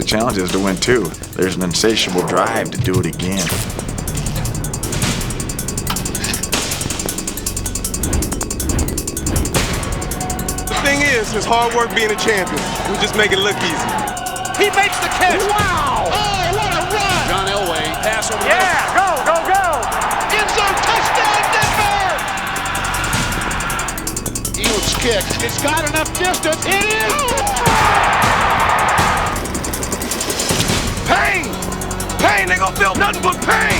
challenge is to win too. There's an insatiable drive to do it again. The thing is, it's hard work being a champion. We just make it look easy. He makes the catch. Wow! Oh, what a run! John Elway, pass over the Yeah, go! End zone touchdown, Denver! Eames kick. It's got enough distance. It is! Pain! Pain! They gonna feel nothing but pain!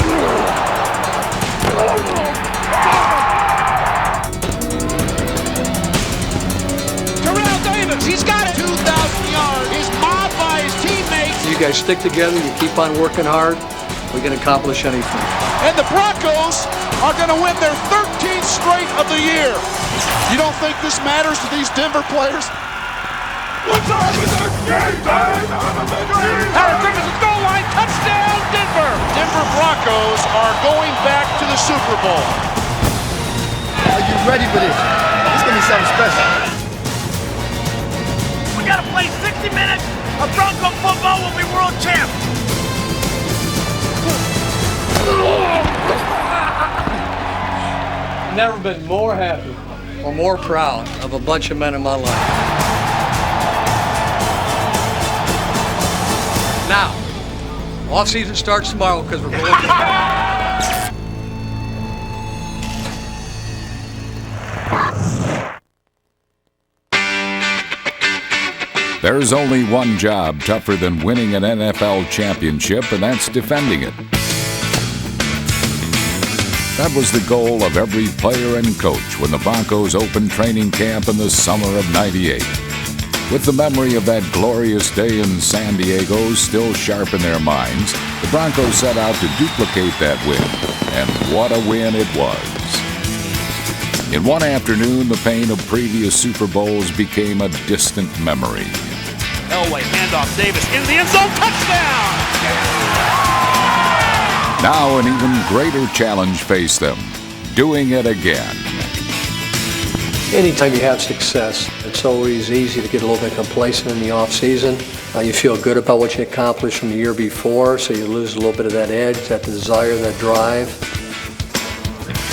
Terrell Davis, he's got it! 2,000 yards. He's mobbed by his teammates. You guys stick together, you keep on working hard, we can accomplish anything. And the Broncos are going to win their 13th straight of the year. You don't think this matters to these Denver players? What time is it? Game time! Howard Griffith's goal line, touchdown, Denver! Denver Broncos are going back to the Super Bowl. Are you ready for this? It's gonna be something special. We got to play 60 minutes of Bronco football when we world champ. Never been more happy or more proud of a bunch of men in my life. Now, off-season starts tomorrow because we're going to... There's only one job tougher than winning an NFL championship, and that's defending it. That was the goal of every player and coach when the Broncos opened training camp in the summer of '98. With the memory of that glorious day in San Diego still sharp in their minds, the Broncos set out to duplicate that win, and what a win it was. In one afternoon, the pain of previous Super Bowls became a distant memory. Elway, handoff, Davis, into the end zone, touchdown! Now an even greater challenge faced them, doing it again. Anytime you have success, it's always easy to get a little bit complacent in the off-season. You feel good about what you accomplished from the year before, so you lose a little bit of that edge, that desire, that drive.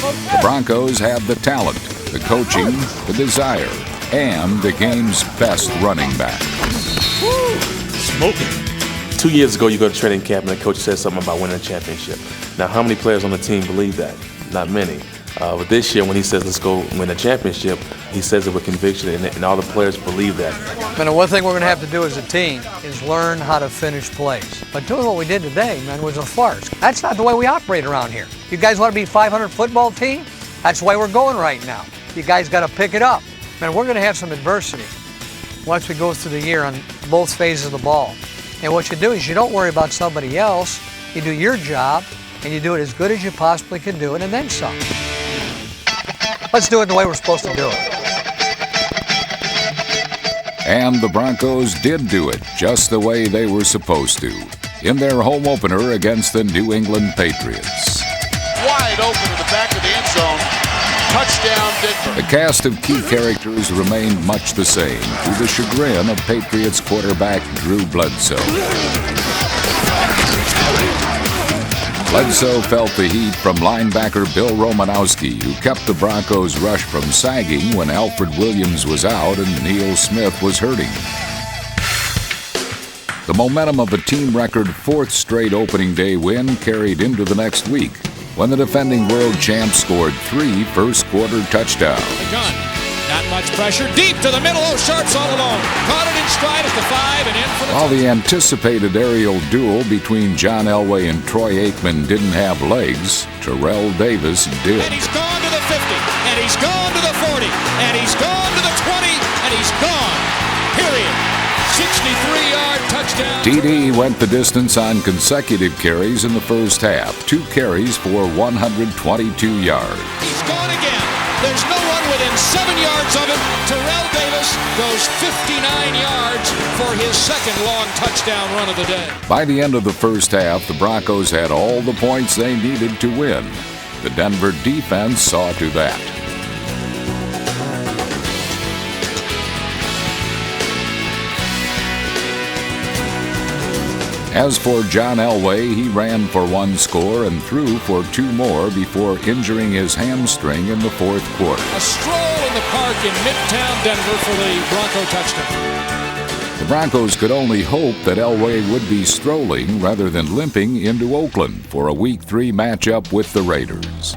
The Broncos have the talent, the coaching, the desire, and the game's best running back. Smoking. 2 years ago, you go to training camp and the coach says something about winning a championship. Now, how many players on the team believe that? Not many. But this year, when he says, let's go win a championship, he says it with conviction, and all the players believe that. And the one thing we're going to have to do as a team is learn how to finish plays. But doing what we did today, man, was a farce. That's not the way we operate around here. You guys want to be a 500 football team? That's the way we're going right now. You guys got to pick it up. Man, we're going to have some adversity once we go through the year on both phases of the ball. And what you do is you don't worry about somebody else. You do your job, and you do it as good as you possibly can do it, and then some. Let's do it the way we're supposed to do it. And the Broncos did do it just the way they were supposed to in their home opener against the New England Patriots. Wide open in the back of the end zone. Touchdown, Denver. The cast of key characters remained much the same, to the chagrin of Patriots quarterback Drew Bledsoe. Bledsoe felt the heat from linebacker Bill Romanowski, who kept the Broncos' rush from sagging when Alfred Williams was out and Neil Smith was hurting. The momentum of a team record fourth straight opening day win carried into the next week, when the defending world champs scored 3 first-quarter touchdowns. The gun, not much pressure, deep to the middle, Sharps all alone. Caught it in stride at the 5 and in for the While touchdown. the anticipated aerial duel between John Elway and Troy Aikman didn't have legs, Terrell Davis did. And he's gone to the 50, and he's gone to the 40, and he's gone to the 20, and he's gone. Period. 63-yard touchdown. TD went the distance on consecutive carries in the first half, 2 carries for 122 yards. He's gone again. There's no one within 7 yards of him. Terrell Davis goes 59 yards for his second long touchdown run of the day. By the end of the first half, the Broncos had all the points they needed to win. The Denver defense saw to that. As for John Elway, he ran for 1 score and threw for 2 more before injuring his hamstring in the 4th quarter. A stroll in the park in Midtown Denver for the Bronco touchdown. The Broncos could only hope that Elway would be strolling rather than limping into Oakland for a Week 3 matchup with the Raiders.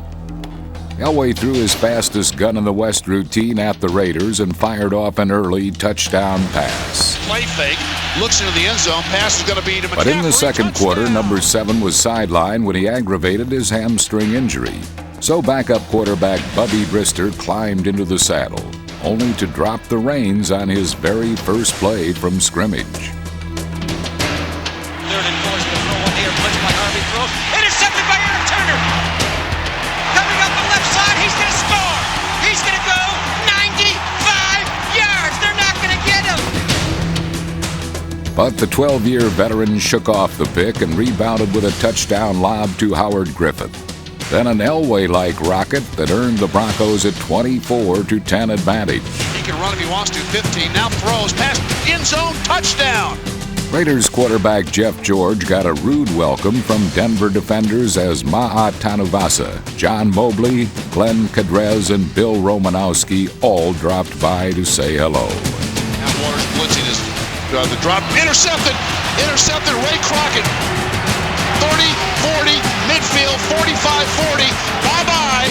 Elway threw his fastest gun in the West routine at the Raiders and fired off an early touchdown pass. Play fake, looks into the end zone, pass is going to be to McCaffrey. But in the second quarter, touchdown. number 7 was sidelined when he aggravated his hamstring injury. So backup quarterback Bubby Brister climbed into the saddle, only to drop the reins on his very first play from scrimmage. 3rd and 4, throw one here, blitz by Harvey, throws, intercepted by Eric Turner. Coming up the left side, he's going to score. He's going to go 95 yards. They're not going to get him. But the 12-year veteran shook off the pick and rebounded with a touchdown lob to Howard Griffith. Then an Elway-like rocket that earned the Broncos a 24-10 advantage. He can run if he wants to. 15, now throws, pass, end zone, touchdown. Raiders quarterback Jeff George got a rude welcome from Denver defenders as Ma'a Tanuvasa, John Mobley, Glenn Kadrez, and Bill Romanowski all dropped by to say hello. Now Waters blitzing his the drop, intercepted, Ray Crockett. 30, 40, midfield, 45-40, bye-bye.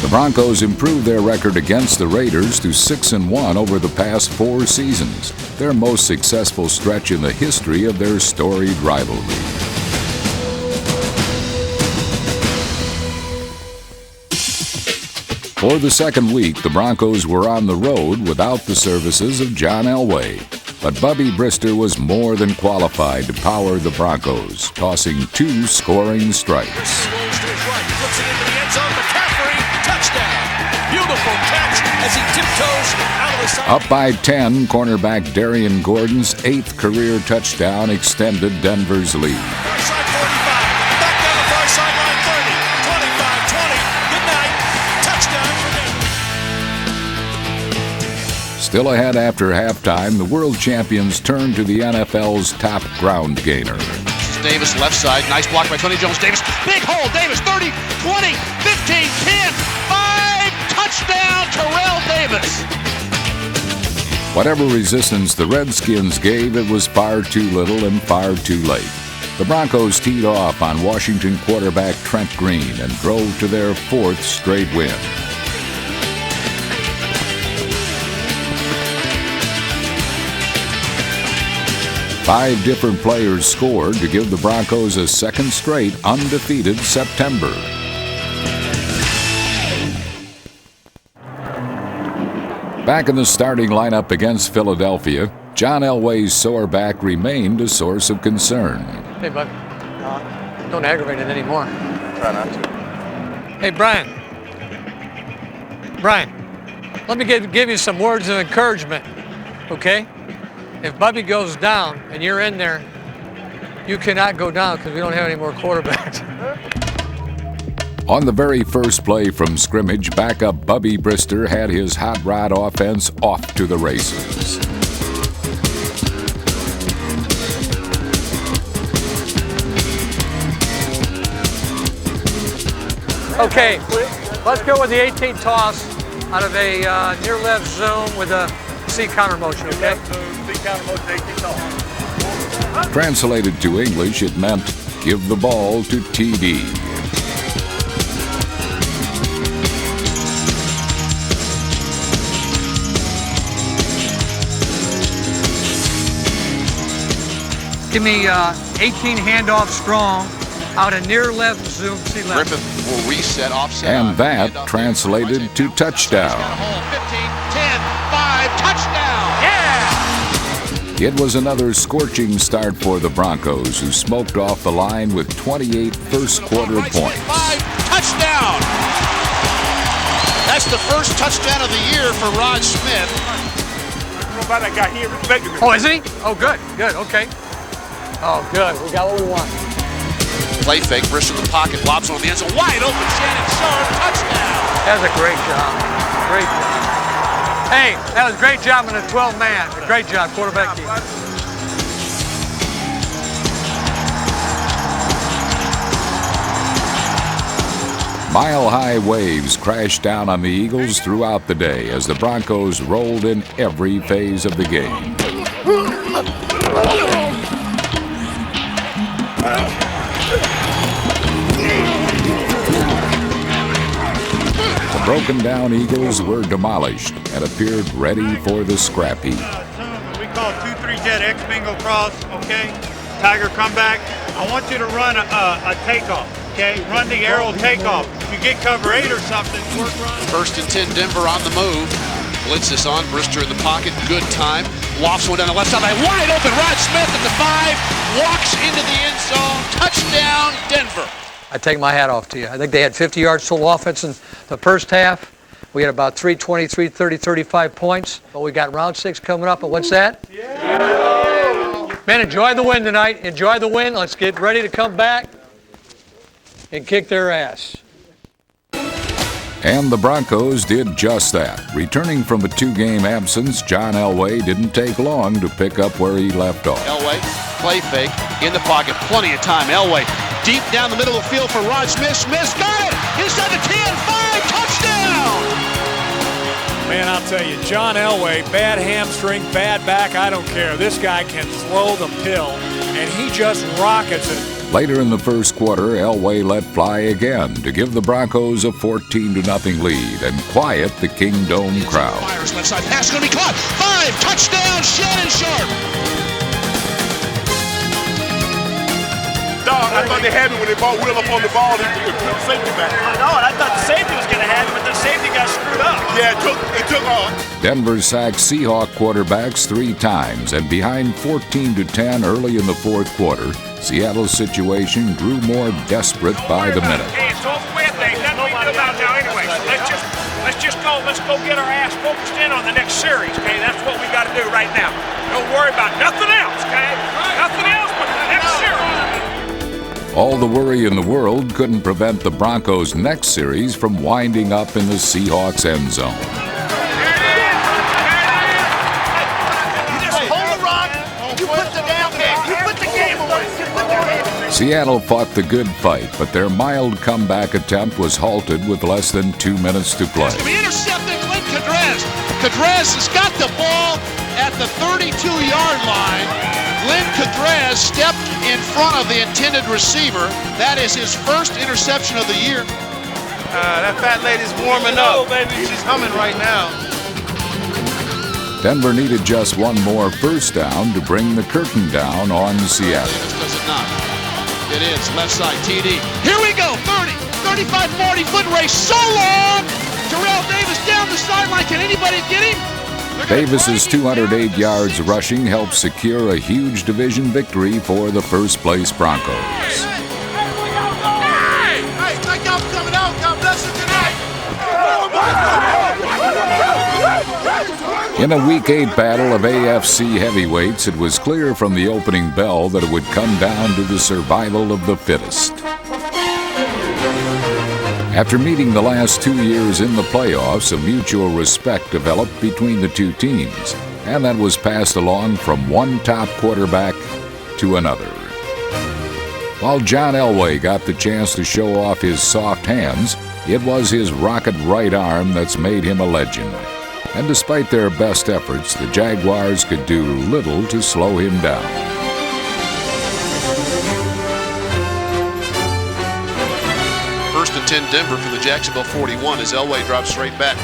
The Broncos improved their record against the Raiders to 6-1 over the past 4 seasons, their most successful stretch in the history of their storied rivalry. For the second week, the Broncos were on the road without the services of John Elway. But Bubby Brister was more than qualified to power the Broncos, tossing 2 scoring strikes. Rolls to his right, flips it into the end zone. McCaffrey, touchdown. Beautiful catch as he tiptoes out of the side. Up by 10, cornerback Darian Gordon's 8th career touchdown extended Denver's lead. Far side 45, back down the far sideline 30, 25, 20. Good night. Touchdown for Denver. Still ahead after halftime, the world champions turned to the NFL's top ground gainer. Davis, left side, nice block by Tony Jones. Davis, big hole, Davis, 30, 20, 15, 10, 5, touchdown, Terrell Davis. Whatever resistance the Redskins gave, it was far too little and far too late. The Broncos teed off on Washington quarterback Trent Green and drove to their 4th straight win. Five different players scored to give the Broncos a second straight undefeated September. Back in the starting lineup against Philadelphia, John Elway's sore back remained a source of concern. Hey, bud. Don't aggravate it anymore. Try not to. Hey, Brian. Brian, let me give you some words of encouragement, okay? If Bubby goes down and you're in there, you cannot go down because we don't have any more quarterbacks. On the very first play from scrimmage, backup Bubby Brister had his hot rod offense off to the races. Okay, let's go with the 18 toss out of a near left zoom with a C counter motion, okay? Translated to English, it meant give the ball to TD. Give me 18 handoff strong out of near left zoom C left. Griffith will reset, offset. And that translated to touchdown. 15, 10, 5, touchdown. Yeah! It was another scorching start for the Broncos, who smoked off the line with 28 first-quarter points. 5, touchdown. That's the first touchdown of the year for Rod Smith. Oh, is he? Oh, good, okay. Oh, good, we got what we want. Play fake, Brister in the pocket, lobs on the end zone, wide open, Shannon Sharp, touchdown. That was a great job. Great job. Hey, that was a great job in a 12-man. Great job, quarterback keeper. Mile-high waves crashed down on the Eagles throughout the day as the Broncos rolled in every phase of the game. The broken-down Eagles were demolished and appeared ready for the scrap heap. We call 2-3 jet X bingo cross, okay? Tiger comeback. I want you to run a takeoff, okay? Run the arrow takeoff. If you get cover 8 or something, work run. 1st and 10, Denver on the move. Blitz this on, Brister in the pocket, good time. Lofts one down the left side, wide open, Rod Smith at the 5, walks into the end zone, touchdown, Denver. I take my hat off to you. I think they had 50 yards total offense in the first half. We had about 320, 330, 35 points. But we got round 6 coming up, and what's that? Yeah. Man, enjoy the win tonight. Enjoy the win. Let's get ready to come back and kick their ass. And the Broncos did just that. Returning from a 2-game absence, John Elway didn't take long to pick up where he left off. Elway, play fake, in the pocket, plenty of time. Elway, deep down the middle of the field for Rod Smith. Smith's got it! Inside the 10, 5, touchdown! Man, I'll tell you, John Elway, bad hamstring, bad back, I don't care. This guy can throw the pill, and he just rockets it. Later in the first quarter, Elway let fly again to give the Broncos a 14-0 lead and quiet the Kingdome crowd. Myers left side pass going to be caught. 5, touchdown, Shannon Sharp. Dog, I thought they had me when they brought Will up on the ball and put the safety back. I know, and I thought the safety was going to have it, but the safety got screwed up. Yeah, it took off. Denver sacked Seahawk quarterbacks 3 times, and behind 14-10 early in the fourth quarter, Seattle's situation grew more desperate by the minute. Hey, it's over with. There's nothing we can do about it now anyway. So let's go get our ass focused in on the next series, okay? That's what we got to do right now. Don't worry about nothing else, okay? Nothing else but the next series. All the worry in the world couldn't prevent the Broncos' next series from winding up in the Seahawks' end zone. Seattle fought the good fight, but their mild comeback attempt was halted with less than 2 minutes to play. Intercepting Glenn Cadrez. Cadrez has got the ball at the 32-yard line. Glenn Cadrez stepped in front of the intended receiver. That is his first interception of the year. That fat lady's warming up. She's humming right now. Denver needed just one more first down to bring the curtain down on Seattle. Does it not? It is. Left side, TD. Here we go. 30, 35, 40 foot race. So long. Terrell Davis down the sideline. Can anybody get him? Davis's 208 yards rushing helped secure a huge division victory for the first-place Broncos. Hey, thank y'all for coming out. God bless you tonight. In a Week 8 battle of AFC heavyweights, it was clear from the opening bell that it would come down to the survival of the fittest. After meeting the last 2 years in the playoffs, a mutual respect developed between the two teams, and that was passed along from one top quarterback to another. While John Elway got the chance to show off his soft hands, it was his rocket right arm that's made him a legend. And despite their best efforts, the Jaguars could do little to slow him down. First and 10 Denver for the Jacksonville 41 as Elway drops straight back.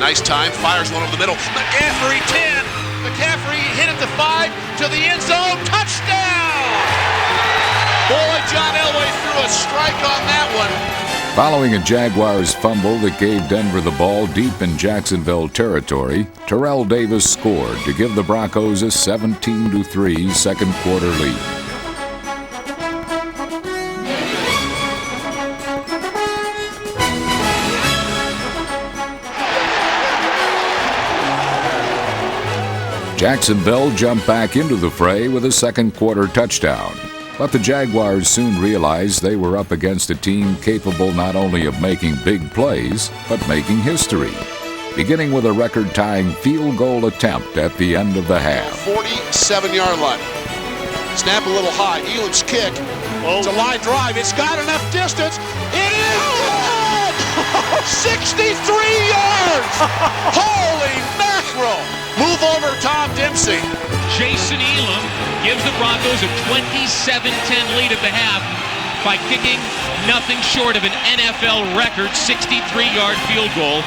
Nice time, fires one over the middle. McCaffrey 10. McCaffrey hit at the 5 to the end zone. Touchdown! Boy, John Elway threw a strike on that one. Following a Jaguars fumble that gave Denver the ball deep in Jacksonville territory, Terrell Davis scored to give the Broncos a 17-3 second quarter lead. Jacksonville jumped back into the fray with a second quarter touchdown. But the Jaguars soon realized they were up against a team capable not only of making big plays, but making history, beginning with a record-tying field goal attempt at the end of the half. 47-yard line. Snap a little high. Elam's kick. It's a line drive. It's got enough distance. It is! 63 yards! Holy mackerel! Move over, Tom Dempsey. Jason Elam gives the Broncos a 27-10 lead at the half by kicking nothing short of an NFL record 63-yard field goal.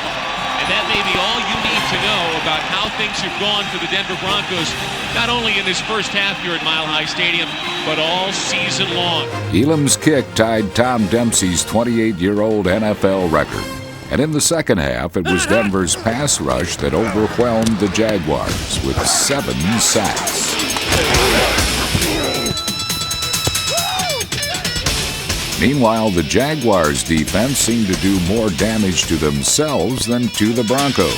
And that may be all you need to know about how things have gone for the Denver Broncos, not only in this first half here at Mile High Stadium, but all season long. Elam's kick tied Tom Dempsey's 28-year-old NFL record. And in the second half, it was Denver's pass rush that overwhelmed the Jaguars with 7 sacks. Meanwhile, the Jaguars' defense seemed to do more damage to themselves than to the Broncos.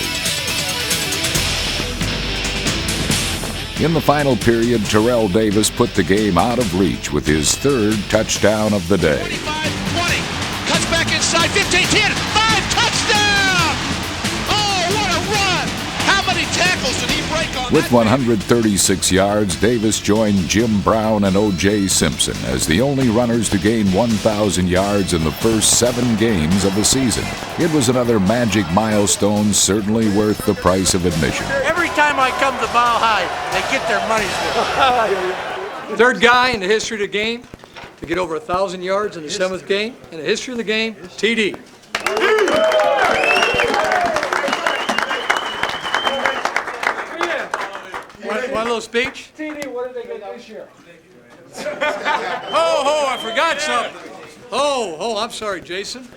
In the final period, Terrell Davis put the game out of reach with his 3rd touchdown of the day. 25-20, cuts back inside, 15-10, 5, touchdown! Oh, what a run! How many tackles did he break on With that? 136 yards, Davis joined Jim Brown and O.J. Simpson as the only runners to gain 1,000 yards in the first 7 games of the season. It was another magic milestone, certainly worth the price of admission. Every time I come to Mile High, they get their money's worth. 3rd guy in the history of the game to get over 1,000 yards in the 7th game. In the history of the game, TD. Want a little speech? TD, what did they get this year? Oh, I forgot something. Oh, I'm sorry, Jason.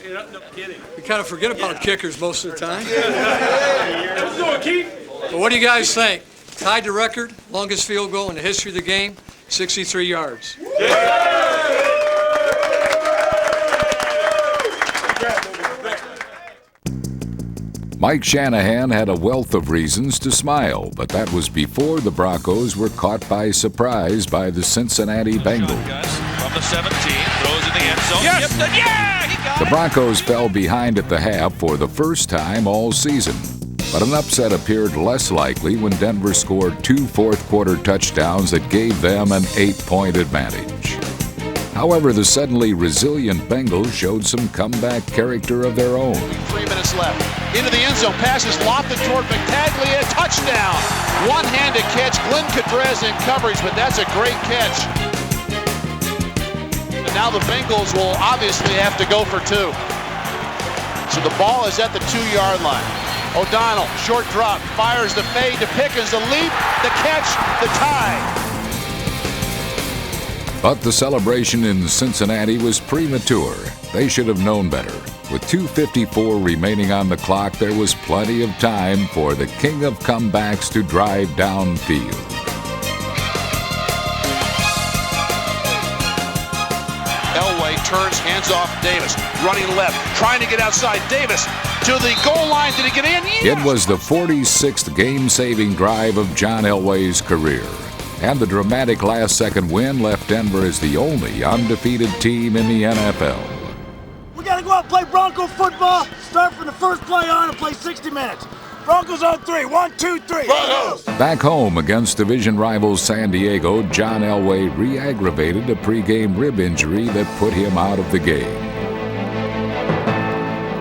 No kidding. We kind of forget about kickers most of the time. Let's do it, Keith. But what do you guys think? Tied the record, longest field goal in the history of the game, 63 yards. Mike Shanahan had a wealth of reasons to smile, but that was before the Broncos were caught by surprise by the Cincinnati Bengals. From the 17, throws in the end zone. Yes. Yeah, he got The Broncos fell behind at the half for the first time all season, but an upset appeared less likely when Denver scored 2 fourth-quarter touchdowns that gave them an 8-point advantage. However, the suddenly resilient Bengals showed some comeback character of their own. 3 minutes left. Into the end zone, passes lofted toward McTaglia, touchdown! One-handed catch, Glenn Cadrez in coverage, but that's a great catch. And now the Bengals will obviously have to go for 2. So the ball is at the 2-yard line. O'Donnell, short drop, fires the fade to Pickens, the leap, the catch, the tie. But the celebration in Cincinnati was premature. They should have known better. With 2:54 remaining on the clock, there was plenty of time for the king of comebacks to drive downfield. Elway turns, hands off Davis, running left, trying to get outside. Davis to the goal line. Did he get in? Yes! It was the 46th game-saving drive of John Elway's career. And the dramatic last-second win left Denver as the only undefeated team in the NFL. We got to go out and play Bronco football. Start from the first play on and play 60 minutes. Broncos on 3. 1, 2, 3. Broncos! Back home against division rivals San Diego, John Elway re-aggravated a pregame rib injury that put him out of the game.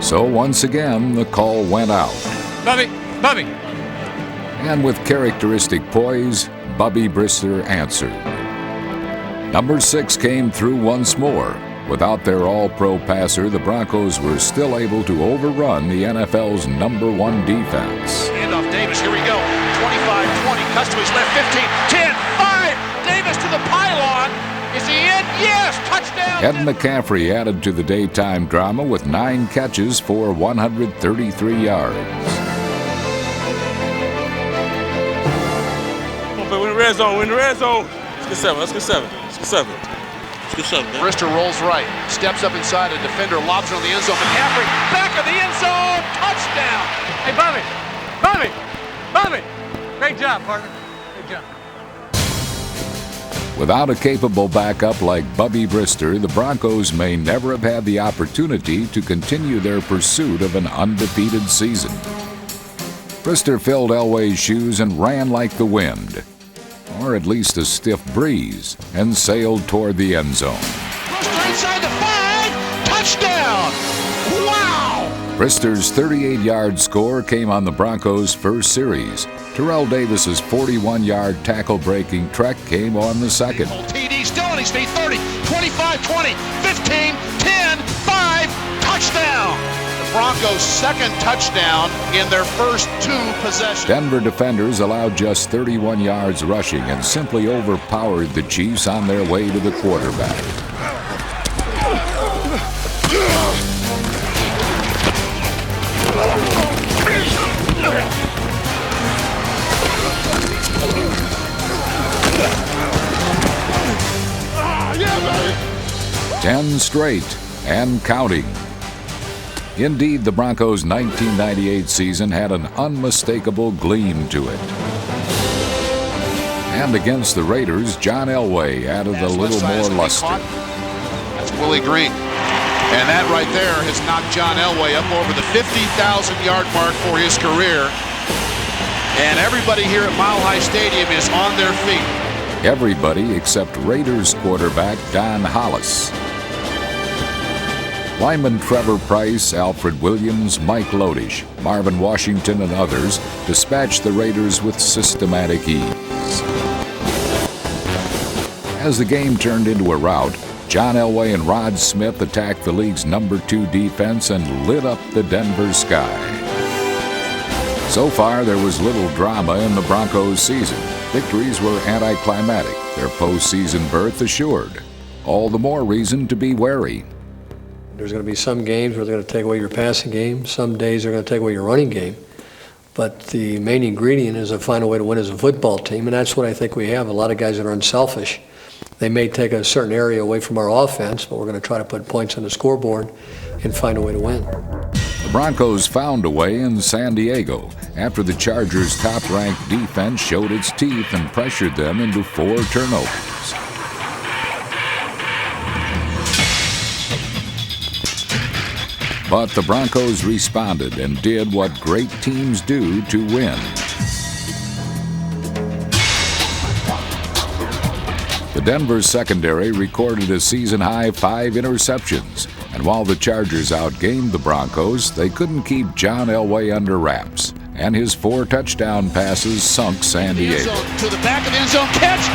So once again, the call went out. Bubby! And with characteristic poise, Bubby Brister answered. Number 6 came through once more. Without their all-pro passer, the Broncos were still able to overrun the NFL's #1 defense. Handoff Davis, here we go. 25-20, cuts to his left, 15, 10, 5. Davis to the pylon. Is he in? Yes, touchdown. Ed McCaffrey added to the daytime drama with 9 catches for 133 yards. We're in the red zone. Let's get 7. Let's get 7. Brister rolls right, steps up inside a defender, lobs it on the end zone. McCaffrey, back of the end zone, touchdown! Hey, Bobby! Great job, partner. Great job. Without a capable backup like Bubby Brister, the Broncos may never have had the opportunity to continue their pursuit of an undefeated season. Brister filled Elway's shoes and ran like the wind, or at least a stiff breeze, and sailed toward the end zone. Brister inside the 5, touchdown! Krister's 38-yard score came on the Broncos' first series. Terrell Davis's 41-yard tackle-breaking trek came on the second. TD still on his feet. 30, 25, 20, 15, 10, 5, touchdown! The Broncos' second touchdown in their first 2 possessions. Denver defenders allowed just 31 yards rushing and simply overpowered the Chiefs on their way to the quarterback. Yeah, 10 straight and counting. Indeed, the Broncos' 1998 season had an unmistakable gleam to it. And against the Raiders, John Elway added a little more luster. That's Willie Green. And that right there has knocked John Elway up over the 50,000-yard mark for his career. And everybody here at Mile High Stadium is on their feet. Everybody except Raiders quarterback Don Hollis. Lineman Trevor Price, Alfred Williams, Mike Lodish, Marvin Washington, and others dispatched the Raiders with systematic ease. As the game turned into a rout, John Elway and Rod Smith attacked the league's number 2 defense and lit up the Denver sky. So far, there was little drama in the Broncos' season. Victories were anticlimactic, their postseason berth assured. All the more reason to be wary. There's going to be some games where they're going to take away your passing game. Some days they're going to take away your running game. But the main ingredient is to find a way to win as a football team, and that's what I think we have. A lot of guys that are unselfish. They may take a certain area away from our offense, but we're going to try to put points on the scoreboard and find a way to win. The Broncos found a way in San Diego after the Chargers' top-ranked defense showed its teeth and pressured them into 4 turnovers. But the Broncos responded and did what great teams do to win. The Denver secondary recorded a season-high 5 interceptions, and while the Chargers outgained the Broncos, they couldn't keep John Elway under wraps, and his 4 touchdown passes sunk San Diego. To the back of the end zone, catch!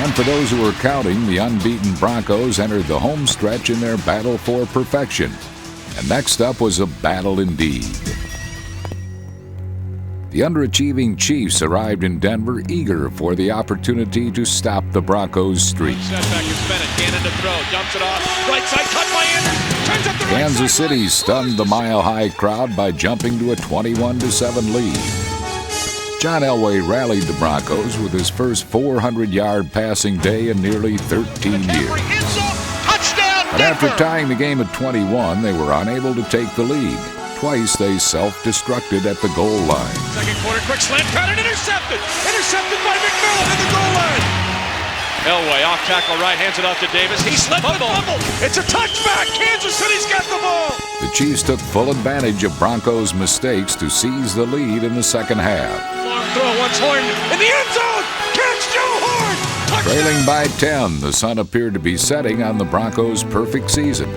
And for those who are counting, the unbeaten Broncos entered the home stretch in their battle for perfection. And next up was a battle indeed. The underachieving Chiefs arrived in Denver eager for the opportunity to stop the Broncos' streak. Setback is Bennett, Gannon to throw, dumps it off, right side, cut by Andrews, turns up the right Kansas side. City stunned the mile-high crowd by jumping to a 21-7 lead. John Elway rallied the Broncos with his first 400-yard passing day in nearly 13 years. But after tying the game at 21, they were unable to take the lead. Twice they self-destructed at the goal line. Second quarter, quick slant cut and intercepted. Intercepted by McMillan at the goal line. Elway off tackle right, hands it off to Davis. He slipped the fumble. It's a touchback. Kansas City's got the ball. The Chiefs took full advantage of Broncos' mistakes to seize the lead in the second half. Long throw, once Horn in the end zone. Catch Joe Horn. Touchdown. Trailing by 10, the sun appeared to be setting on the Broncos' perfect season.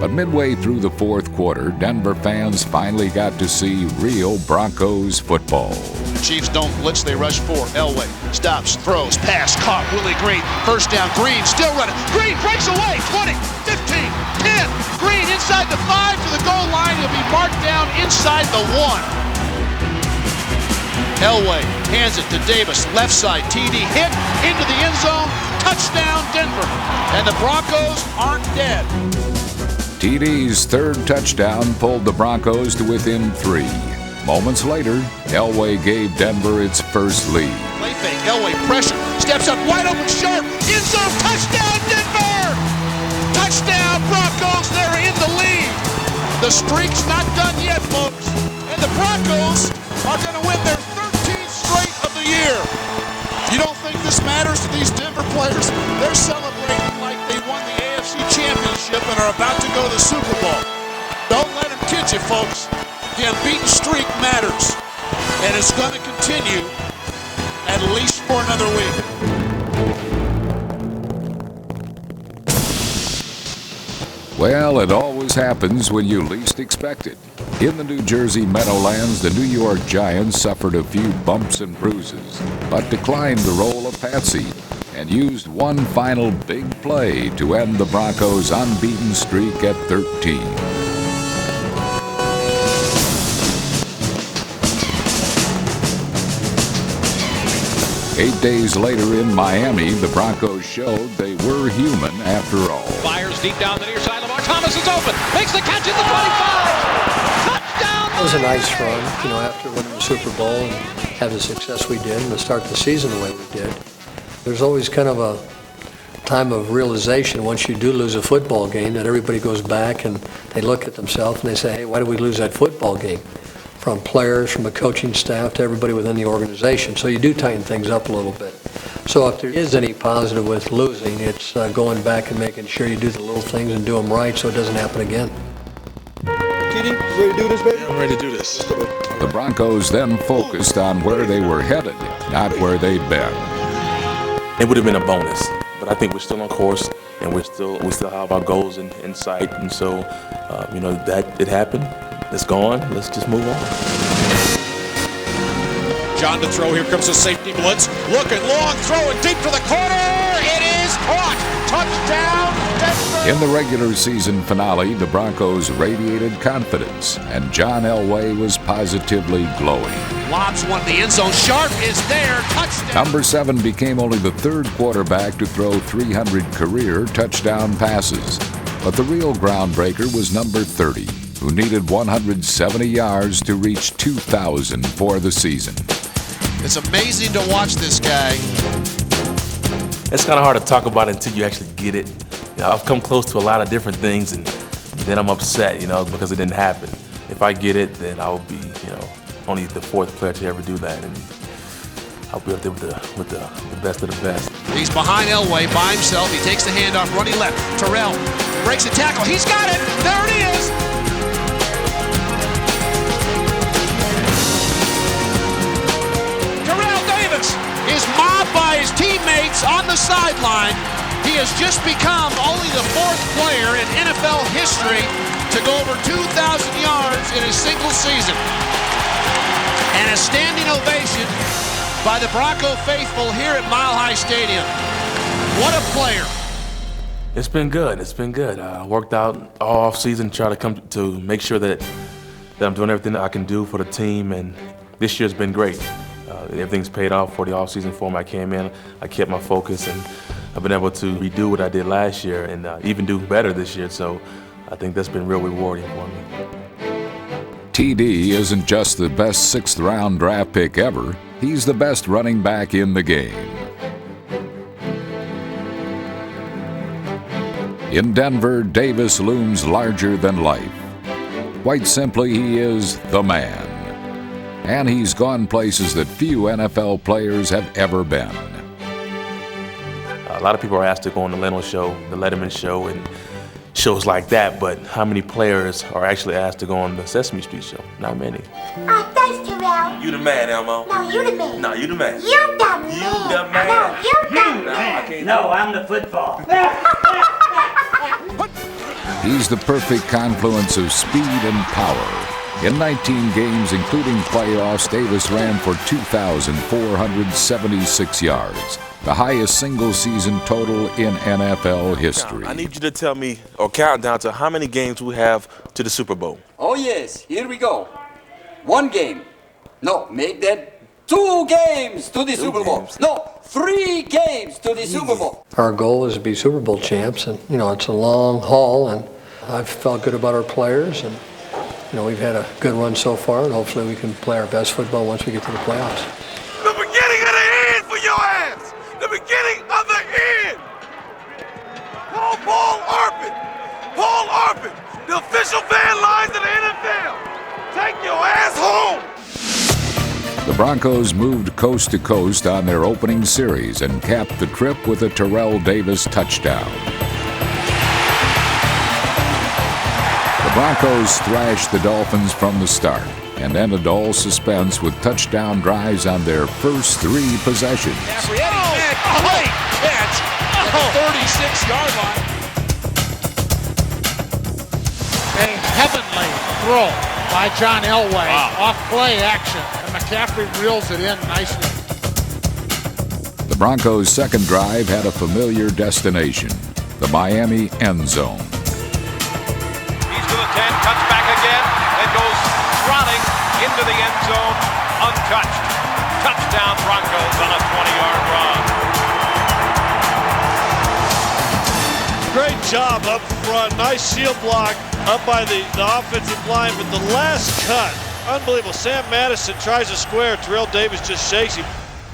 But midway through the fourth quarter, Denver fans finally got to see real Broncos football. The Chiefs don't blitz, they rush 4. Elway stops, throws, pass, caught, Willie Green. First down, Green still running. Green breaks away, 20, 15, 10. Green inside the 5 to the goal line. He'll be marked down inside the 1. Elway hands it to Davis, left side, TD hit into the end zone, touchdown Denver. And the Broncos aren't dead. TD's third touchdown pulled the Broncos to within 3. Moments later, Elway gave Denver its first lead. Play fake, Elway pressure, steps up, wide open, sharp, end zone, touchdown Denver! Touchdown Broncos, they're in the lead. The streak's not done yet, folks. And the Broncos are going to win their 13th straight of the year. You don't think this matters to these Denver players? They're celebrating like they won the AFC Championship and are about to go to the Super Bowl. Don't let them kid you, folks. The unbeaten streak matters, and it's going to continue at least for another week. Well, it always happens when you least expect it. In the New Jersey Meadowlands, the New York Giants suffered a few bumps and bruises, but declined the role of patsy and used one final big play to end the Broncos' unbeaten streak at 13. Eight days later in Miami, the Broncos showed they were human after all. Fires deep down the near side. Lamar Thomas is open. Makes the catch at the 25. Touchdown! It was a nice run, after winning the Super Bowl and have the success we did and to start the season the way we did. There's always kind of a time of realization once you do lose a football game that everybody goes back and they look at themselves and they say, hey, why did we lose that football game? From players, from a coaching staff to everybody within the organization. So you do tighten things up a little bit. So if there is any positive with losing, it's going back and making sure you do the little things and do them right so it doesn't happen again. TD, you ready to do this, baby? I'm ready to do this. The Broncos then focused on where they were headed, not where they'd been. It would have been a bonus, but I think we're still on course, and we still have our goals in sight. And so, that it happened. It's gone. Let's just move on. John to throw. Here comes the safety blitz. Looking long, throwing deep to the corner. It is caught. Touchdown, Denver. In the regular season finale, the Broncos radiated confidence, and John Elway was positively glowing. Lobs one in the end zone. Sharp is there. Touchdown. Number 7 became only the third quarterback to throw 300 career touchdown passes. But the real groundbreaker was number 30, who needed 170 yards to reach 2,000 for the season. It's amazing to watch this guy. It's kind of hard to talk about it until you actually get it. I've come close to a lot of different things, and then I'm upset, because it didn't happen. If I get it, then I'll be, only the 4th player to ever do that, and I'll be up there with the best of the best. He's behind Elway by himself. He takes the handoff, running left. Terrell breaks a tackle. He's got it. There it is. Terrell Davis is mobbed by his teammates on the sideline. He has just become only the 4th player in NFL history to go over 2,000 yards in a single season. And a standing ovation by the Bronco faithful here at Mile High Stadium. What a player. It's been good. It's been good. I worked out all off season, try to come to make sure that I'm doing everything that I can do for the team, and this year's been great. Everything's paid off for the off season for me. I came in, I kept my focus, and I've been able to redo what I did last year and even do better this year. So I think that's been real rewarding for me. TD isn't just the best 6th-round draft pick ever. He's the best running back in the game. In Denver, Davis looms larger than life. Quite simply, he is the man. And he's gone places that few NFL players have ever been. A lot of people are asked to go on the Leno Show, the Letterman Show, and shows like that, but how many players are actually asked to go on the Sesame Street Show? Not many. Thanks, Terrell. You the man, Elmo. No, you the man. No, you the man. You the man. You the man. No, you the man. No, I'm the football. He's the perfect confluence of speed and power. In 19 games, including playoffs, Davis ran for 2,476 yards, the highest single-season total in NFL history. I need you to tell me, or count down to how many games we have to the Super Bowl. Oh, yes. Here we go. 1 game. No, make that 2 games to the Super Bowl. No, 3 games to the Super Bowl. Our goal is to be Super Bowl champs, and, it's a long haul, and I've felt good about our players, and we've had a good run so far, and hopefully we can play our best football once we get to the playoffs. The beginning of the end for your ass! The beginning of the end! Call Paul Arpin! Paul Arpin! The official fan lines of the NFL! Take your ass home! The Broncos moved coast to coast on their opening series and capped the trip with a Terrell Davis touchdown. The Broncos thrashed the Dolphins from the start and ended all suspense with touchdown drives on their first 3 possessions. Great catch at the 36-yard line. heavenly throw by John Elway. Off play action. And McCaffrey reels it in nicely. The Broncos' second drive had a familiar destination, the Miami end zone. He's to the 10, cuts back again, and goes trotting into the end zone untouched. Touchdown Broncos on a 20-yard run. Great job up front. Nice shield block up by the offensive line, but the last cut, unbelievable. Sam Madison tries to square. Terrell Davis just shakes him.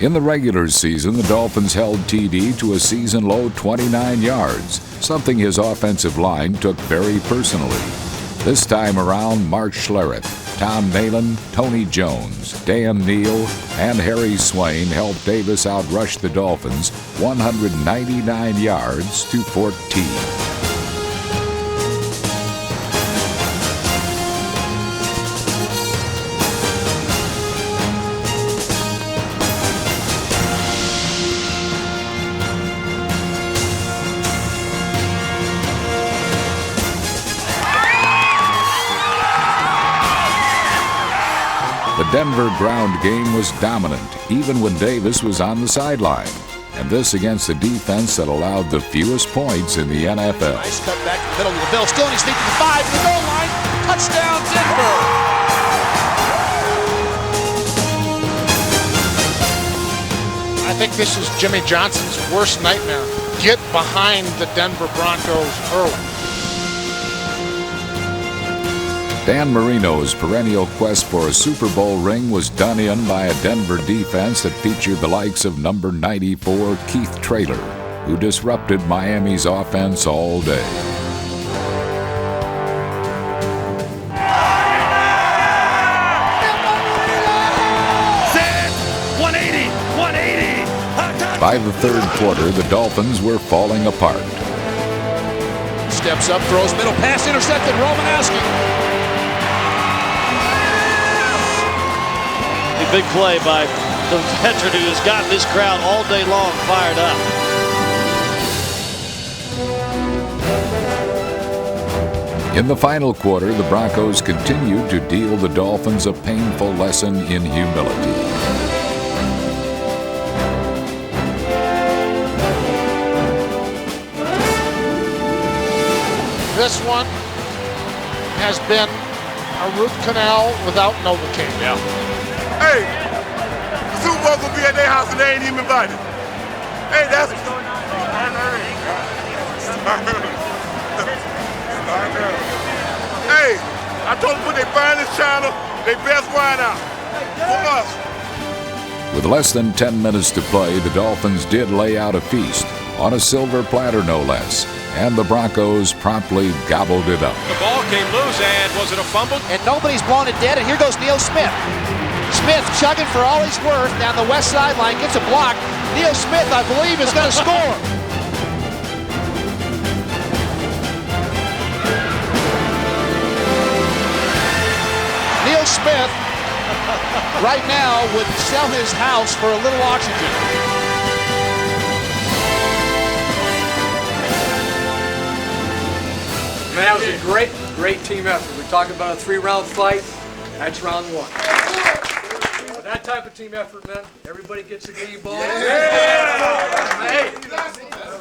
In the regular season, the Dolphins held TD to a season-low 29 yards, something his offensive line took very personally. This time around, Mark Schlereth, Tom Nalen, Tony Jones, Dan Neal, and Harry Swain helped Davis outrush the Dolphins 199 yards to 14. The Denver ground game was dominant, even when Davis was on the sideline. And this against a defense that allowed the fewest points in the NFL. Nice cut back to the middle of the field. Still in his feet to the 5, to the goal line. Touchdown, Denver. I think this is Jimmy Johnson's worst nightmare. Get behind the Denver Broncos early. Dan Marino's perennial quest for a Super Bowl ring was done in by a Denver defense that featured the likes of number 94 Keith Traylor, who disrupted Miami's offense all day. Set! 180! 180! By the third quarter, the Dolphins were falling apart. Steps up, throws middle pass, intercepted. Romanowski. A big play by the veteran who has got this crowd all day long fired up. In the final quarter, the Broncos continued to deal the Dolphins a painful lesson in humility. This one has been a root canal without Novocaine. Yeah. Hey, the Super Bowl gonna be at their house and they ain't even invited. Hey, that's Hey, I told them to put their finest china, their best wine out. For us. With less than 10 minutes to play, the Dolphins did lay out a feast, on a silver platter no less, and the Broncos promptly gobbled it up. The ball came loose, and was it a fumble? And nobody's blown it dead, and here goes Neil Smith. Smith chugging for all he's worth down the west sideline, gets a block. Neil Smith, I believe, is going to score. Neil Smith, right now, would sell his house for a little oxygen. Man, that was a great team effort. We're talking about a 3-round fight. That's round 1. But that type of team effort, man, everybody gets a game ball. Hey, we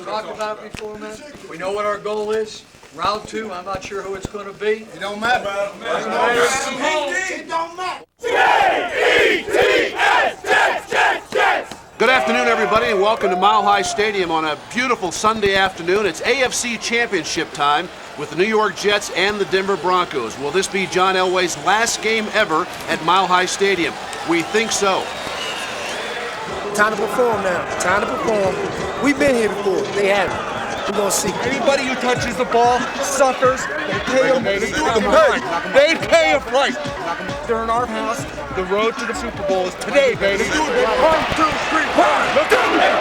talked about it before, man. We know what our goal is. Round 2, I'm not sure who it's going to be. It don't matter. It don't matter. Good afternoon, everybody, and welcome to Mile High Stadium on a beautiful Sunday afternoon. It's AFC Championship time with the New York Jets and the Denver Broncos. Will this be John Elway's last game ever at Mile High Stadium? We think so. Time to perform now. Time to perform. We've been here before. They haven't. We're gonna see. Anybody who touches the ball suffers. They pay them. They pay a price. They're in our house. The road to the Super Bowl is today, baby. 1, 2, 3, 1. Let's do it.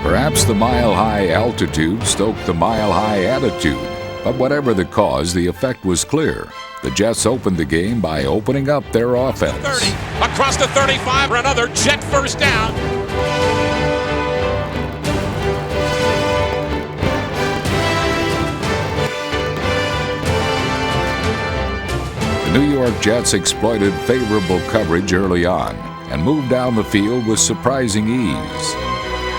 Perhaps the mile-high altitude stoked the mile-high attitude, but whatever the cause, the effect was clear. The Jets opened the game by opening up their offense. 30, across the 35 for another Jet first down. The New York Jets exploited favorable coverage early on and moved down the field with surprising ease.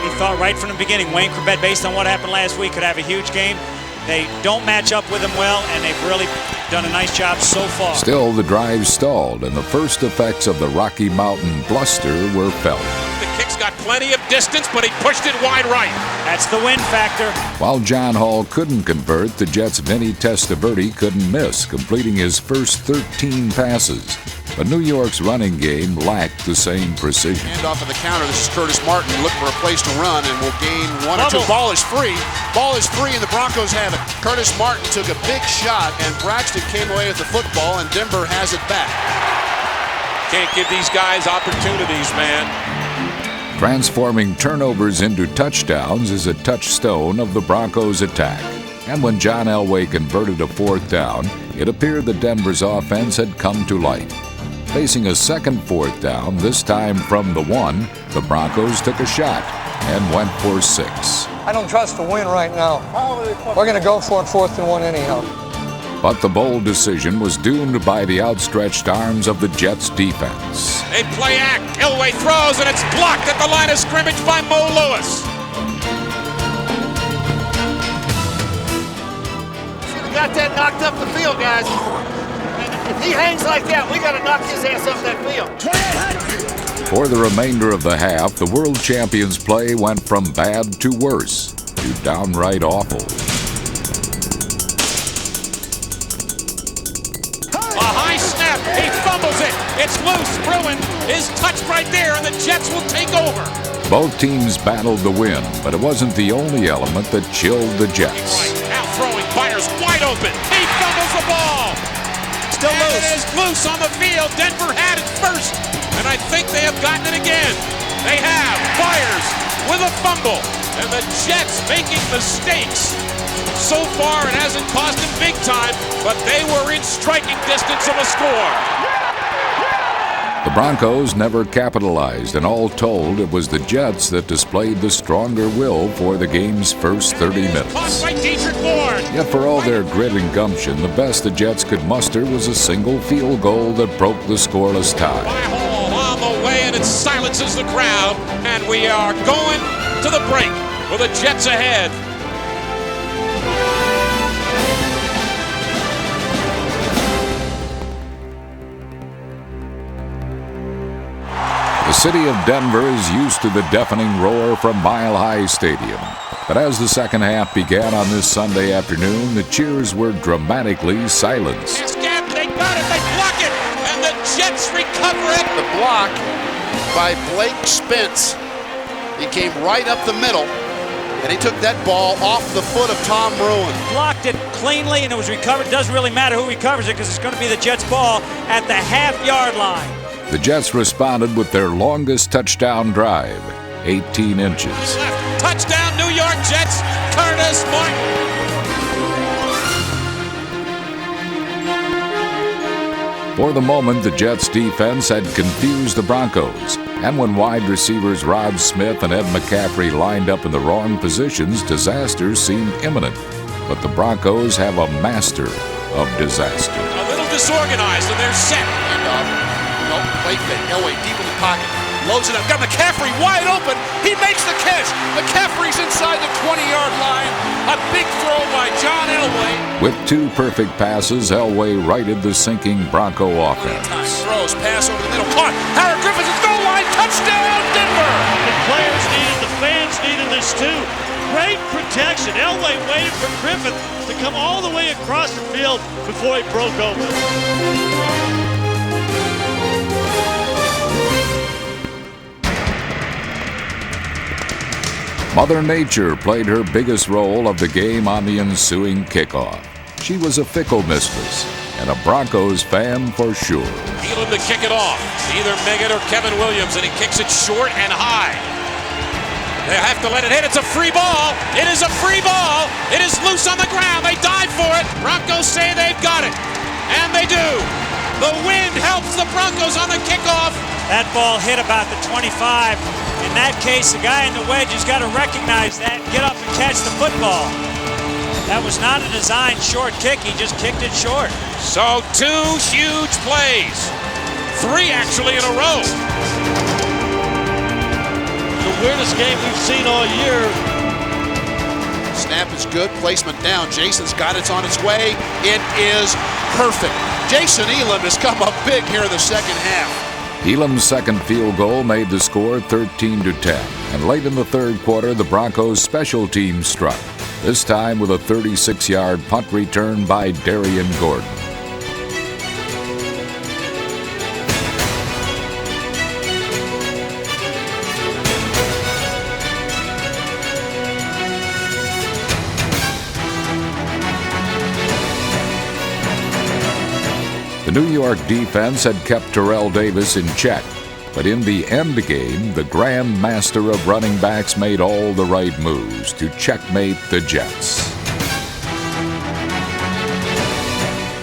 We thought right from the beginning Wayne Corbett, based on what happened last week, could have a huge game. They don't match up with him well, and they've really done a nice job so far. Still, the drive stalled, and the first effects of the Rocky Mountain bluster were felt. The kick's got plenty of distance, but he pushed it wide right. That's the win factor. While John Hall couldn't convert, the Jets' Vinny Testaverde couldn't miss, completing his first 13 passes. But New York's running game lacked the same precision. Hand off of the counter. This is Curtis Martin. Look for a place to run and will gain one or two. Ball is free. Ball is free, and the Broncos have it. Curtis Martin took a big shot, and Braxton came away with the football, and Denver has it back. Can't give these guys opportunities, man. Transforming turnovers into touchdowns is a touchstone of the Broncos' attack. And when John Elway converted a fourth down, it appeared that Denver's offense had come to light. Facing a second fourth down, this time from the 1, the Broncos took a shot and went for 6. I don't trust the win right now. We're going to go for it 4th and 1 anyhow. But the bold decision was doomed by the outstretched arms of the Jets' defense. They play act. Elway throws, and it's blocked at the line of scrimmage by Mo Lewis. Got that knocked up the field, guys. If he hangs like that, we got to knock his ass off that field. For the remainder of the half, the world champions' play went from bad to worse to downright awful. A high snap. He fumbles it. It's loose. Bruin is touched right there, and the Jets will take over. Both teams battled the win, but it wasn't the only element that chilled the Jets. Now throwing, Byers wide open. He fumbles the ball. Still loose. It is loose on the field. Denver had it first, and I think they have gotten it again. They have. Byers with a fumble, and the Jets making mistakes. So far, it hasn't cost them big time, but they were in striking distance of a score. The Broncos never capitalized, and all told, it was the Jets that displayed the stronger will for the game's first 30 minutes. Caught by Dietrich Ward. Yet for all their grit and gumption, the best the Jets could muster was a single field goal that broke the scoreless tie. By Hall on the way, and it silences the crowd, and we are going to the break with the Jets ahead. The city of Denver is used to the deafening roar from Mile High Stadium. But as the second half began on this Sunday afternoon, the cheers were dramatically silenced. It's Gap, they got it, they block it, and the Jets recover it. The block by Blake Spence. He came right up the middle, and he took that ball off the foot of Tom Bruin. Blocked it cleanly, and it was recovered. Doesn't really matter who recovers it because it's going to be the Jets' ball at the half-yard line. The Jets responded with their longest touchdown drive, 18 inches. Touchdown, New York Jets, Curtis Martin. For the moment, the Jets' defense had confused the Broncos. And when wide receivers Rod Smith and Ed McCaffrey lined up in the wrong positions, disaster seemed imminent. But the Broncos have a master of disaster. A little disorganized, and they're set. Play fake. Elway deep in the pocket. Loads it up. Got McCaffrey wide open. He makes the catch. McCaffrey's inside the 20-yard line. A big throw by John Elway. With 2 perfect passes, Elway righted the sinking Bronco offense. Throws, pass over the middle. Caught. Howard Griffiths at the goal line. Touchdown, Denver. The players needed, the fans needed this too. Great protection. Elway waited for Griffith to come all the way across the field before he broke open. Mother Nature played her biggest role of the game on the ensuing kickoff. She was a fickle mistress and a Broncos fan for sure. Elam to kick it off. Either Meggett or Kevin Williams, and he kicks it short and high. They have to let it hit. It's a free ball. It is a free ball. It is loose on the ground. They dive for it. Broncos say they've got it. And they do. The wind helps the Broncos on the kickoff. That ball hit about the 25. In that case, the guy in the wedge has got to recognize that, get up and catch the football. That was not a designed short kick. He just kicked it short. So 2 huge plays. 3 actually in a row. The weirdest game we've seen all year. Snap is good. Placement down. Jason's got it on its way. It is perfect. Jason Elam has come up big here in the second half. Elam's second field goal made the score 13-10. And late in the third quarter, the Broncos' special teams struck. This time with a 36-yard punt return by Darian Gordon. The New York defense had kept Terrell Davis in check, but in the end game, the grand master of running backs made all the right moves to checkmate the Jets.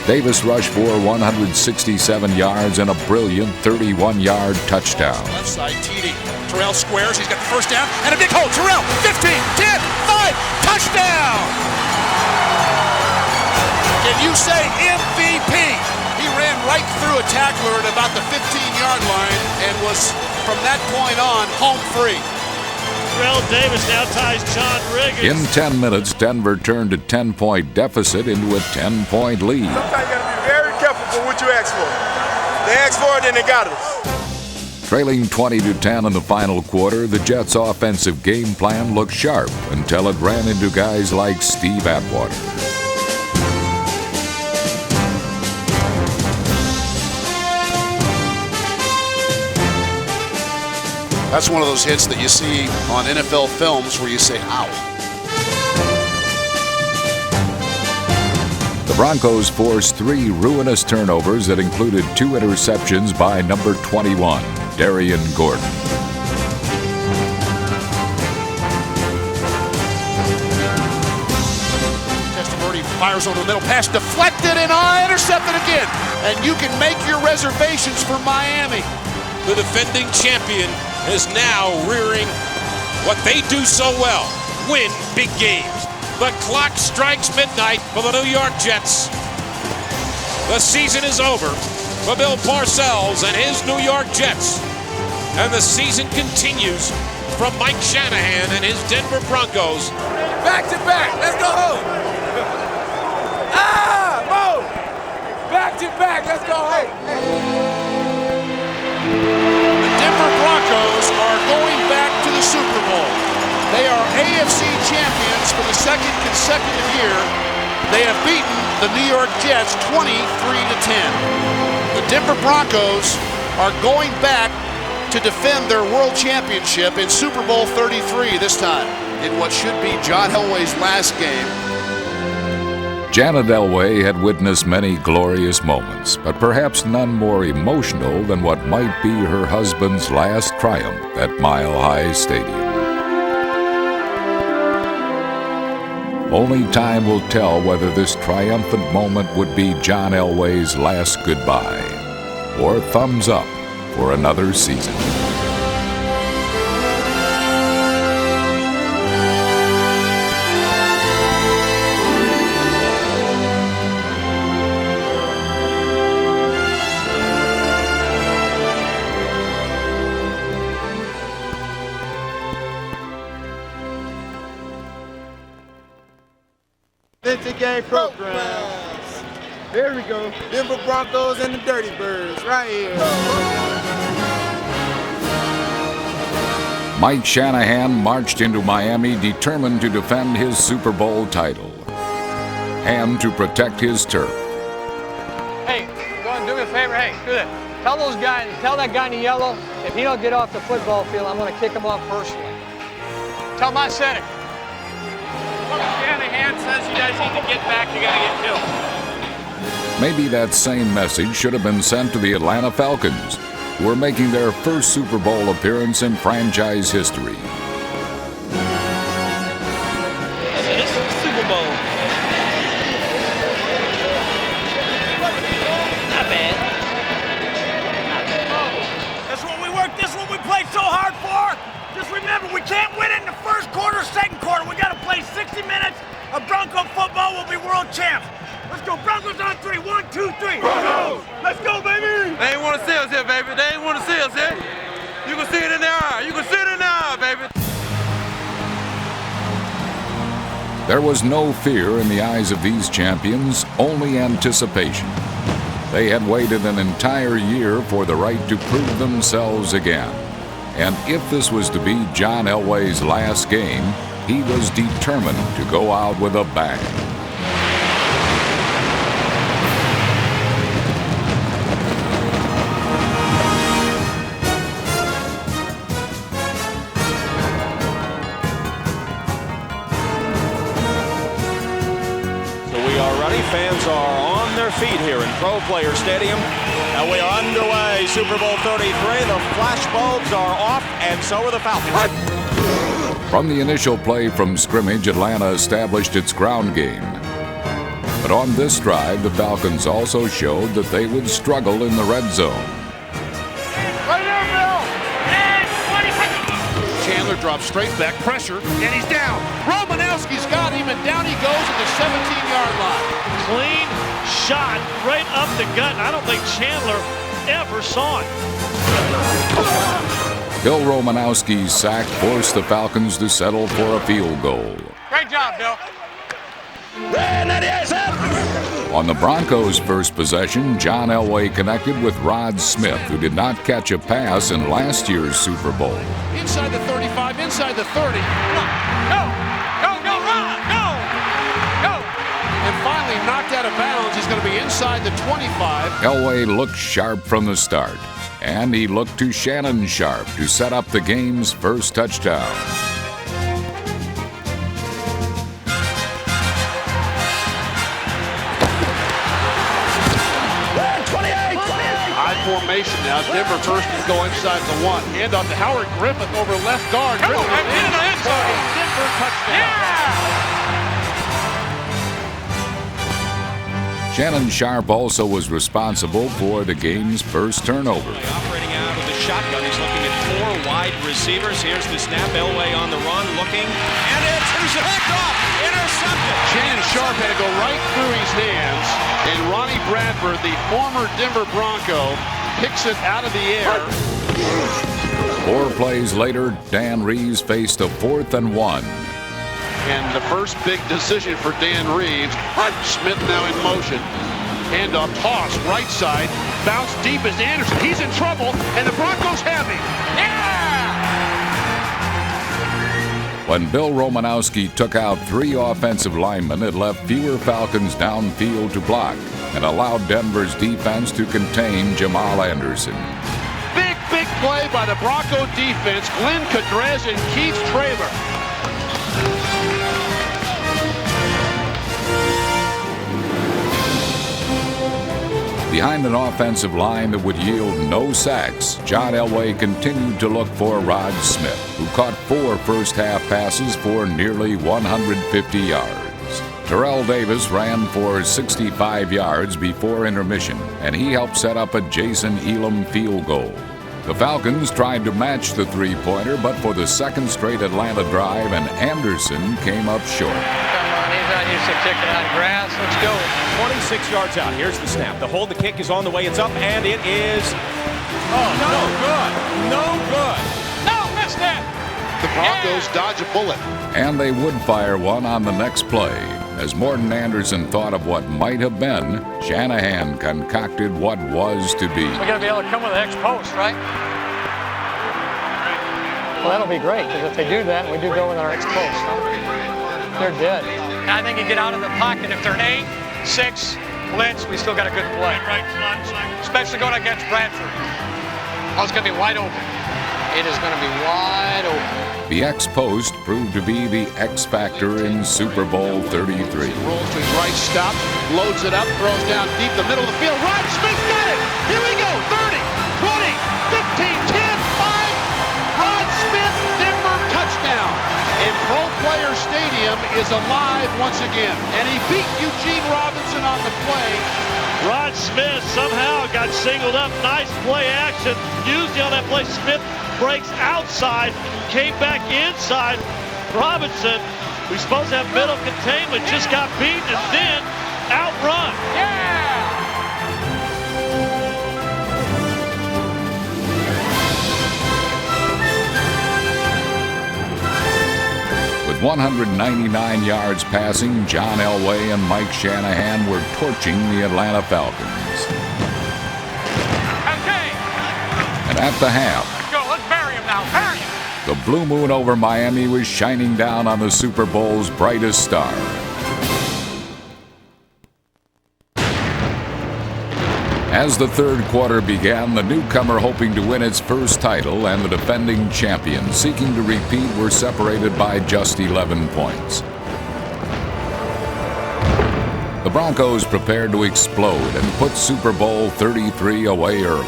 Davis rushed for 167 yards and a brilliant 31-yard touchdown. Left side, TD. Terrell squares. He's got the first down and a big hole. Terrell, 15, 10, 5, touchdown! Can you say MVP? He ran right through a tackler at about the 15-yard line and was, from that point on, home free. Terrell Davis now ties John Riggins. In 10 minutes, Denver turned a 10-point deficit into a 10-point lead. Sometimes you got to be very careful for what you ask for. They asked for it and they got it. Trailing 20-10 in the final quarter, the Jets' offensive game plan looked sharp until it ran into guys like Steve Atwater. That's one of those hits that you see on NFL films where you say, ow. The Broncos forced 3 ruinous turnovers that included 2 interceptions by number 21, Darian Gordon. Testaverde fires over the middle, pass deflected and intercepted again. And you can make your reservations for Miami. The defending champion is now rearing what they do so well, win big games. The clock strikes midnight for the New York Jets. The season is over for Bill Parcells and his New York Jets. And the season continues from Mike Shanahan and his Denver Broncos. Back to back, let's go home. Mo! Back to back, let's go home. The Denver Broncos are going back to the Super Bowl. They are AFC champions for the second consecutive year. They have beaten the New York Jets 23-10. The Denver Broncos are going back to defend their world championship in Super Bowl 33 this time, in what should be John Elway's last game. Janet Elway had witnessed many glorious moments, but perhaps none more emotional than what might be her husband's last triumph at Mile High Stadium. Only time will tell whether this triumphant moment would be John Elway's last goodbye, or thumbs up for another season. Game programs. Here we go. Denver Broncos and the Dirty Birds right here. Mike Shanahan marched into Miami determined to defend his Super Bowl title and to protect his turf. Hey, go and do me a favor. Hey, do that. Tell those guys, tell that guy in the yellow, if he don't get off the football field, I'm going to kick him off personally. Tell him I said it. Shanahan says you guys need to get back, you got to get killed. Maybe that same message should have been sent to the Atlanta Falcons, who are making their first Super Bowl appearance in franchise history. This is the Super Bowl. Not bad. That's what we worked, this is what we played so hard for. Just remember, we can't win it in the first quarter, second quarter. We got to play 60 minutes of Bronco football Broncos on 3. 1, 2, 3. Broncos! Let's go, baby! They ain't want to see us here, baby. They ain't want to see us here. You can see it in their eye. You can see it in their eye, baby. There was no fear in the eyes of these champions, only anticipation. They had waited an entire year for the right to prove themselves again. And if this was to be John Elway's last game, he was determined to go out with a bang. Fans are on their feet here in Pro Player Stadium, and we are underway. Super Bowl 33. The flashbulbs are off, and so are the Falcons. From the initial play from scrimmage, Atlanta established its ground game. But on this drive, the Falcons also showed that they would struggle in the red zone. Right there, Bill! And 20 seconds! Chandler drops straight back, pressure, and he's down. Romanowski's got him, and down he goes at the 17-yard line. Clean shot right up the gut. I don't think Chandler ever saw it. Bill Romanowski's sack forced the Falcons to settle for a field goal. Great job, Bill. On the Broncos' first possession, John Elway connected with Rod Smith, who did not catch a pass in last year's Super Bowl. Inside the 35, inside the 30. Go, Rod, go! And finally knocked out of bounds. He's going to be inside the 25. Elway looked sharp from the start, and he looked to Shannon Sharpe to set up the game's first touchdown. Formation now. Denver first and go inside the 1. Hand off to Howard Griffith over left guard. Come on, man, get in the end zone. Denver touchdown. Yeah! Shannon Sharpe also was responsible for the game's first turnover. Operating out of the shotgun. He's looking at 4 wide receivers. Here's the snap. Elway on the run, looking, and it's picked off. Intercepted. Shannon Sharpe had to go right through his hands, and Ronnie Bradford, the former Denver Bronco, picks it out of the air. 4 plays later, Dan Reeves faced a 4th and 1. And the first big decision for Dan Reeves. Smith now in motion. Handoff, toss, right side. Bounce deep as Anderson. He's in trouble, and the Broncos have him. When Bill Romanowski took out 3 offensive linemen, it left fewer Falcons downfield to block and allowed Denver's defense to contain Jamal Anderson. Big play by the Bronco defense. Glenn Cadrez and Keith Traylor. Behind an offensive line that would yield no sacks, John Elway continued to look for Rod Smith, who caught 4 first-half passes for nearly 150 yards. Terrell Davis ran for 65 yards before intermission, and he helped set up a Jason Elam field goal. The Falcons tried to match the three-pointer, but for the second straight Atlanta drive, and Anderson came up short. He's not used to kicking on grass. Let's go. 26 yards out. Here's the snap. The hold, the kick is on the way. It's up, and it is... Oh, no good. No good. No, missed it. The Broncos dodge a bullet. And they would fire one on the next play. As Morton Anderson thought of what might have been, Shanahan concocted what was to be. We got to be able to come with the X post, right? Well, that'll be great, because if they do that, and we do go with our X post, they're dead. I think you get out of the pocket. If they're an 8-6 blitz, we still got a good play. Right, especially going against Bradford. Oh, it's going to be wide open. It is going to be wide open. The X post proved to be the X factor in Super Bowl 33. Rolls to his right, stops, loads it up, throws down deep the middle of the field. Rod Smith got it. Here we go. 30, 20, 15, 10, 5. Rod Smith, Denver touchdown. And Pro Player Stadium is alive once again. And he beat Eugene Robinson on the play. Rod Smith somehow got singled up. Nice play action. Usually on that play, Smith breaks outside, came back inside. Robinson, we're supposed to have middle containment, just got beat and then outrun. With 199 yards passing, John Elway and Mike Shanahan were torching the Atlanta Falcons. Okay. And at the half, Let's go. Let's bury him now. Bury him. the blue moon over Miami was shining down on the Super Bowl's brightest star. As the third quarter began, the newcomer hoping to win its first title and the defending champion seeking to repeat were separated by just 11 points. The Broncos prepared to explode and put Super Bowl 33 away early.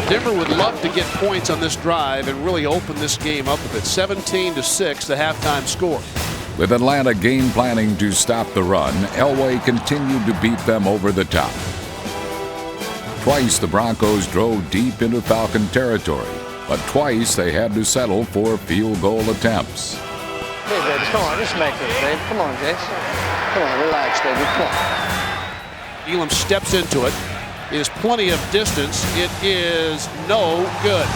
Denver would love to get points on this drive and really open this game up with it. 17-6, the halftime score. With Atlanta game planning to stop the run, Elway continued to beat them over the top. Twice the Broncos drove deep into Falcon territory, but twice they had to settle for field goal attempts. Hey, baby, come on, just make this, babe. Come on, Jason. Come on, relax, baby. Come on. Elam steps into it. Is plenty of distance. It is no good.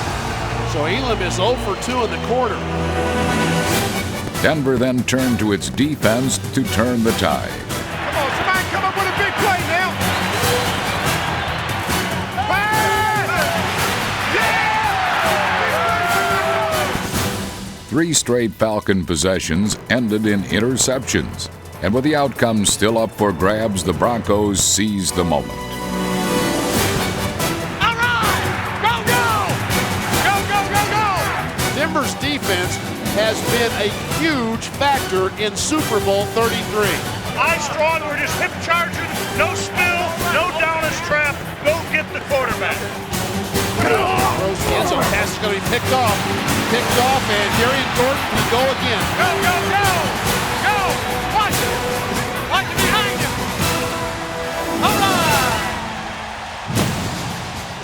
So Elam is 0 for 2 in the quarter. Denver then turned to its defense to turn the tide. Come on, somebody come up with a big play now. Three straight Falcon possessions ended in interceptions. And with the outcome still up for grabs, the Broncos seized the moment. All right! Go, go! Go, go, go, go! Denver's defense has been a huge factor in Super Bowl 33. High strong, we're just hip charging, no spill, no down his trap. Go get the quarterback. Throws the end zone pass is going to be picked off. Picked off, and Darian Thornton will go again. Go, go, go! Go! Watch it! Watch it behind you! All right!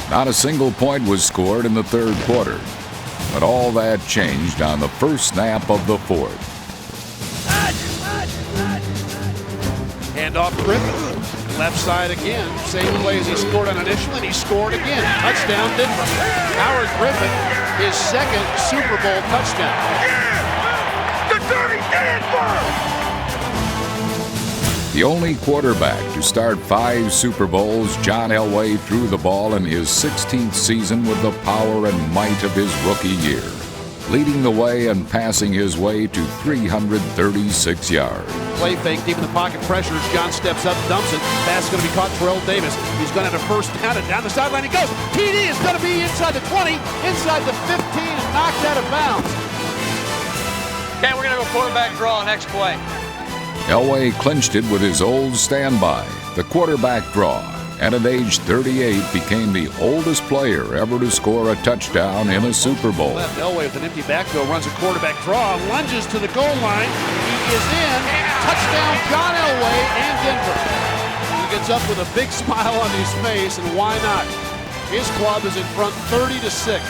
Not a single point was scored in the third quarter, but all that changed on the first snap of the fourth. Handoff Griffin. Left side again. Same play as he scored on initial, and he scored again. Touchdown Denver. Howard Griffin, his second Super Bowl touchdown. The dirty Denver! The only quarterback to start 5 Super Bowls, John Elway threw the ball in his 16th season with the power and might of his rookie year, leading the way and passing his way to 336 yards. Play fake, deep in the pocket, pressures. John steps up, dumps it. Pass is going to be caught. Terrell Davis. He's going to have a first down, and down the sideline he goes. TD is going to be inside the 20, inside the 15, and knocked out of bounds. Okay, we're going to go quarterback draw next play. Elway clinched it with his old standby, the quarterback draw, and at age 38 became the oldest player ever to score a touchdown in a Super Bowl. Left Elway with an empty backfield, runs a quarterback draw, lunges to the goal line. He is in. Touchdown, John Elway and Denver. He gets up with a big smile on his face, and why not? His club is in front 30-6.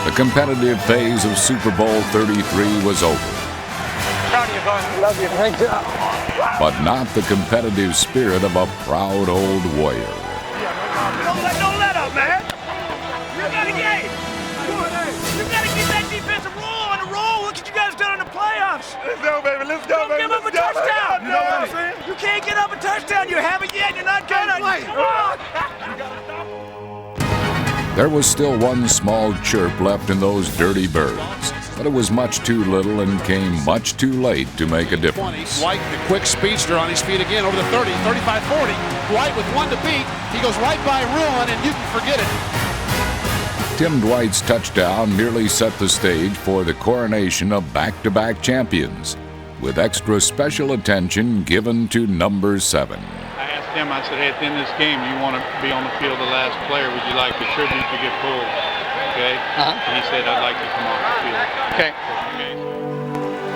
The competitive phase of Super Bowl 33 was over. Proud of you, bud. Love you. Thank you. But not the competitive spirit of a proud old warrior. Don't let up, man. You got a game. You got to get that defensive roll on the roll. Look what you guys done in the playoffs. Let's go, baby. Let's go, baby. Give up a touchdown. You know what I'm saying? You can't get up a touchdown. You haven't yet. You're not gonna. Come on. There was still one small chirp left in those dirty birds, but it was much too little and came much too late to make a difference. Dwight, the quick speedster, on his feet again over the 30, 35-40. Dwight with one to beat. He goes right by Ruin, and you can forget it. Tim Dwight's touchdown nearly set the stage for the coronation of back-to-back champions, with extra special attention given to number 7. I asked him, I said, hey, at the end of this game, you want to be on the field the last player. Would you like the tribute to get pulled? Okay? And he said, I'd like to come off the field. Okay.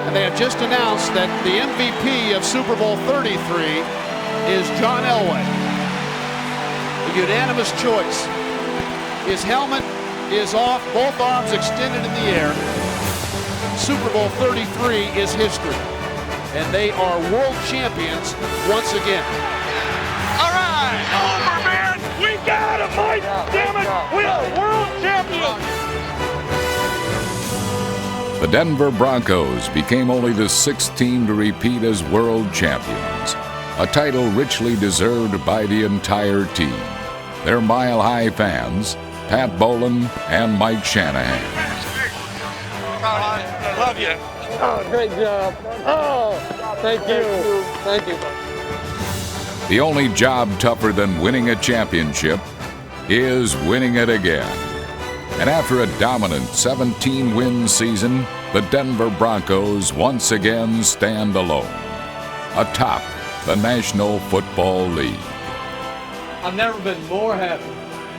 And they have just announced that the MVP of Super Bowl 33 is John Elway. A unanimous choice. His helmet is off, both arms extended in the air. Super Bowl 33 is history. And they are world champions once again. All right. got it, Mike! Damn it! We are world champions! The Denver Broncos became only the sixth team to repeat as world champions, a title richly deserved by the entire team. Their mile-high fans, Pat Bowlen and Mike Shanahan. I love you. Oh, great job. Oh, thank you. Thank you. The only job tougher than winning a championship is winning it again. And after a dominant 17-win season, the Denver Broncos once again stand alone, atop the National Football League. I've never been more happy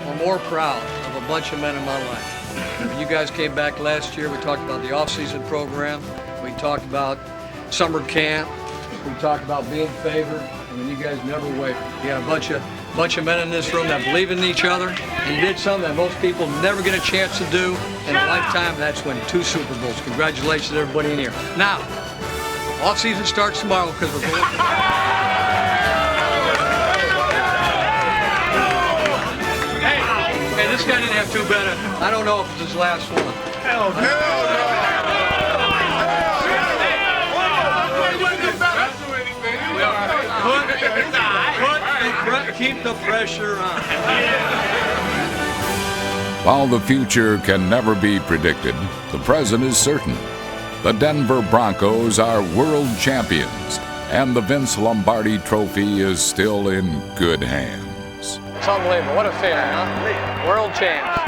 or more proud of a bunch of men in my life. When you guys came back last year, we talked about the off-season program. We talked about summer camp. We talked about being favored. And you guys never wavered. You had a bunch of men in this room that believe in each other and did something that most people never get a chance to do in a lifetime. That's win 2 Super Bowls. Congratulations, everybody in here. Now, off-season starts tomorrow because we're going. Hey, this guy didn't have too bad. I don't know if it's his last one. Hell no. Keep the pressure on. While the future can never be predicted, the present is certain. The Denver Broncos are world champions, and the Vince Lombardi Trophy is still in good hands. It's unbelievable. What a feeling, huh? World champs.